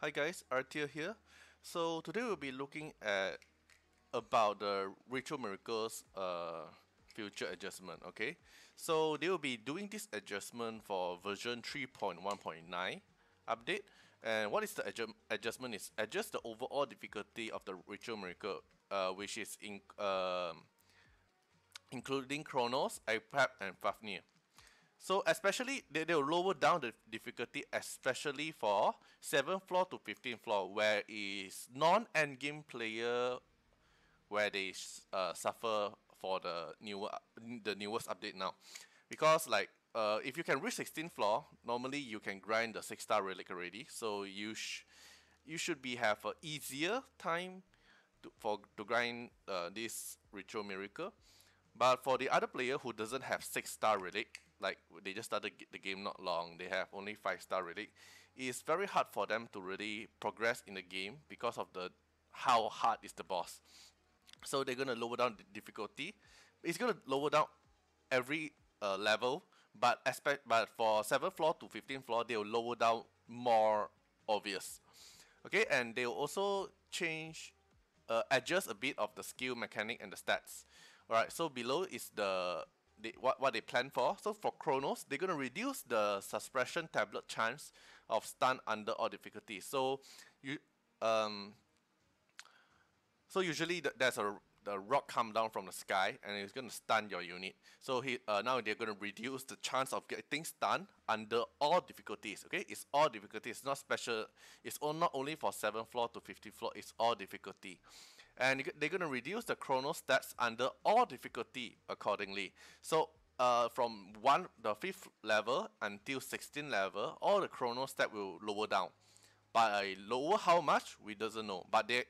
Hi guys, Artia here. So today we'll be looking at about the Ritual Miracles future adjustment. Okay, so they will be doing this adjustment for version 3.1.9 update. And what is the adjustment? Is adjust the overall difficulty of the Ritual Miracle, which is including Chronos, iPad, and Fafnir. So especially they will lower down the difficulty, especially for 7th floor to 15th floor, where is non-endgame player where they suffer for the newest update now, because like if you can reach 16th floor, normally you can grind the 6-star relic already, so you should be have a easier time to grind this ritual miracle. But for the other player who doesn't have 6-star relic, like they just started the game not long, they have only 5-star relic, it's very hard for them to really progress in the game because of the how hard is the boss. So they're gonna lower down the difficulty. It's gonna lower down every level, but for 7th floor to 15th floor, they will lower down more obvious. Okay, and they will also adjust a bit of the skill mechanic and the stats. Alright, so below is what they plan for. So for Chronos, they're gonna reduce the suppression tablet chance of stun under all difficulties. You um so usually there's the rock come down from the sky and it's gonna stun your unit. So now they're gonna reduce the chance of getting stunned under all difficulties. Okay, it's all difficulties, not special. Not only for 7th floor to 50th floor. It's all difficulty, and they're gonna reduce the chrono stats under all difficulty accordingly. So from the 5th level until 16th level, all the chrono stat will lower down. By lower how much, we doesn't know, but they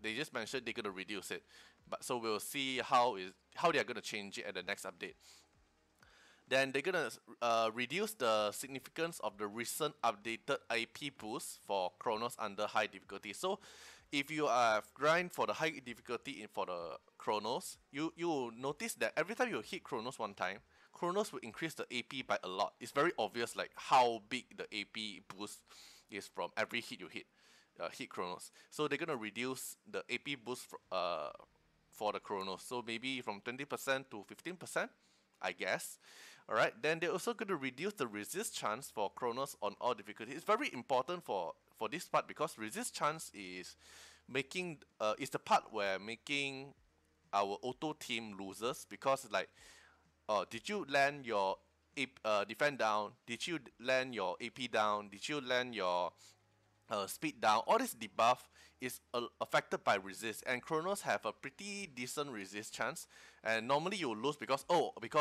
just mentioned they're gonna reduce it. But so we'll see how they are gonna change it at the next update. Then they're gonna reduce the significance of the recent updated IP boost for Chronos under high difficulty. So if you have grind for the high difficulty for the Chronos, you will notice that every time you hit Chronos one time, Chronos will increase the AP by a lot. It's very obvious like how big the AP boost is from every hit you hit Chronos. So they're gonna reduce the AP boost for the Chronos. So maybe from 20% to 15%, I guess. Alright, then they're also going to reduce the resist chance for Chronos on all difficulties. It's very important for this part, because resist chance is the part where making our auto team losers, because like did you land your defend down? Did you land your AP down? Did you land your speed down? All this debuff is affected by resist, and Chronos have a pretty decent resist chance. And normally you will lose because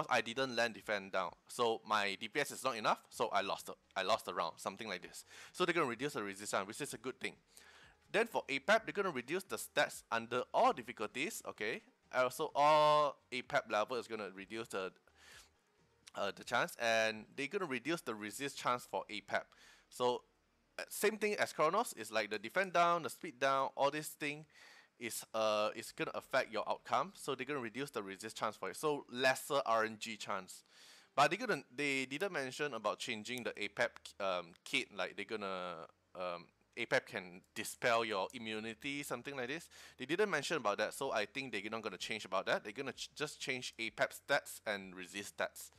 I didn't land defend down, so my DPS is not enough, so I lost the round, something like this. So they're gonna reduce the resist chance, which is a good thing. Then for APAP, they're gonna reduce the stats under all difficulties. Okay, also all APAP level is gonna reduce the chance, and they're gonna reduce the resist chance for APAP. So same thing as Chronos, is like the defend down, the speed down, all this thing is gonna affect your outcome. So they're gonna reduce the resist chance for it. So lesser RNG chance. But they didn't mention about changing the APAP kit, like they're gonna APAP can dispel your immunity, something like this. They didn't mention about that, so I think they're not gonna change about that. They're gonna just change APAP stats and resist stats.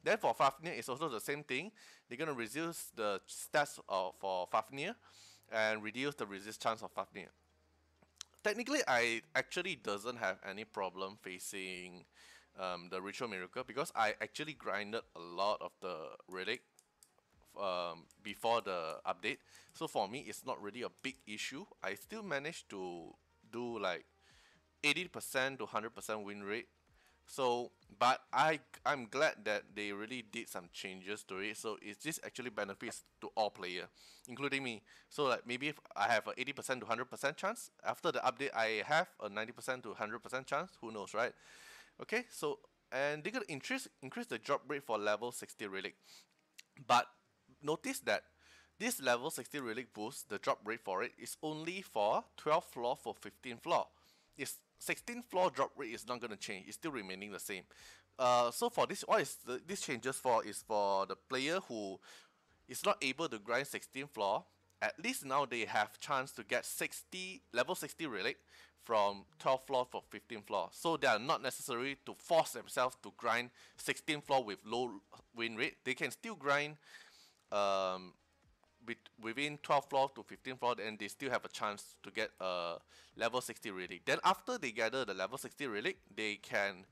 Then for Fafnir, it's also the same thing. They're gonna reduce the stats for Fafnir and reduce the resist chance of Fafnir. Technically, I actually doesn't have any problem facing the Ritual Miracle, because I actually grinded a lot of the relic before the update. So for me, it's not really a big issue. I still managed to do like 80% to 100% win rate. So, but I'm glad that they really did some changes to it. So this actually benefits to all player, including me. So like maybe if I have a 80% to 100% chance, after the update I have a 90% to 100% chance. Who knows, right? Okay, so and they're gonna increase the drop rate for level 60 relic. But notice that this level 60 relic boost, the drop rate for it is only for 12th floor for 15th floor. It's 16th floor drop rate is not going to change. It's still remaining the same. So for this, this changes for is for the player who is not able to grind 16th floor at least now they have chance to get level 60 relic from 12th floor for 15th floor. So they are not necessary to force themselves to grind 16th floor with low win rate. They can still grind um, within 12th floor to 15th floor, and they still have a chance to get a level 60 relic. Then after they gather the level 60 relic, they can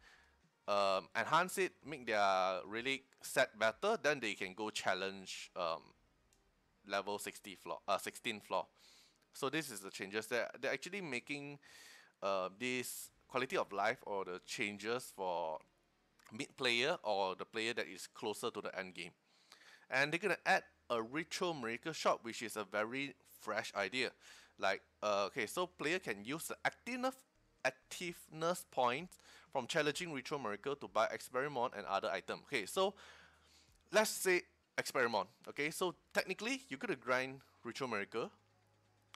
enhance it, make their relic set better, then they can go challenge level 16th floor. So this is the changes. They're actually making this quality of life or the changes for mid player or the player that is closer to the end game. And they're gonna add a ritual miracle shop, which is a very fresh idea. Like okay, so player can use the activeness points from challenging ritual miracle to buy experiment and other items. Okay, so let's say experiment. Okay, so technically you're gonna grind ritual miracle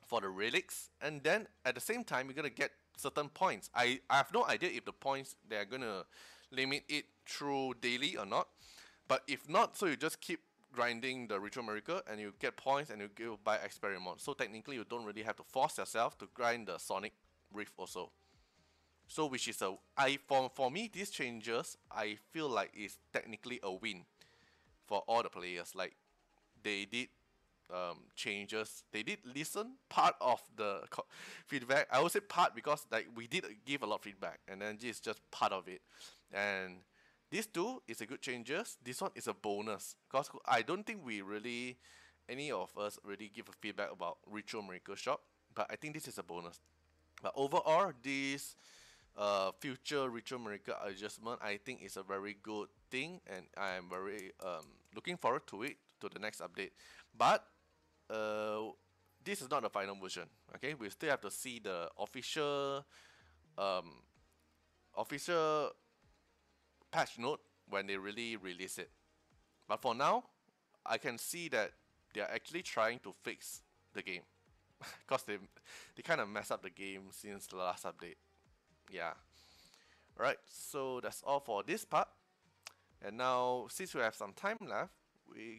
for the relics, and then at the same time you're gonna get certain points. I have no idea if the points they're gonna limit it through daily or not, but if not, so you just keep grinding the ritual miracle and you get points and you go buy experiment. So technically you don't really have to force yourself to grind the Sonic Rift also. So which is for me these changes I feel like is technically a win for all the players. Like they did changes. They did listen part of the feedback. I would say part because like we did give a lot of feedback, and then this is just part of it. And this two is a good changes. This one is a bonus because I don't think we really any of us really give a feedback about Ritual Miracle Shop, but I think this is a bonus. But overall, this future Ritual Miracle adjustment I think is a very good thing, and I am very looking forward to it to the next update. But uh, this is not the final version. Okay, we still have to see the um, official patch note when they really release it. But for now, I can see that they are actually trying to fix the game because they kind of messed up the game since the last update. Yeah. Alright, so that's all for this part. And now, since we have some time left, we're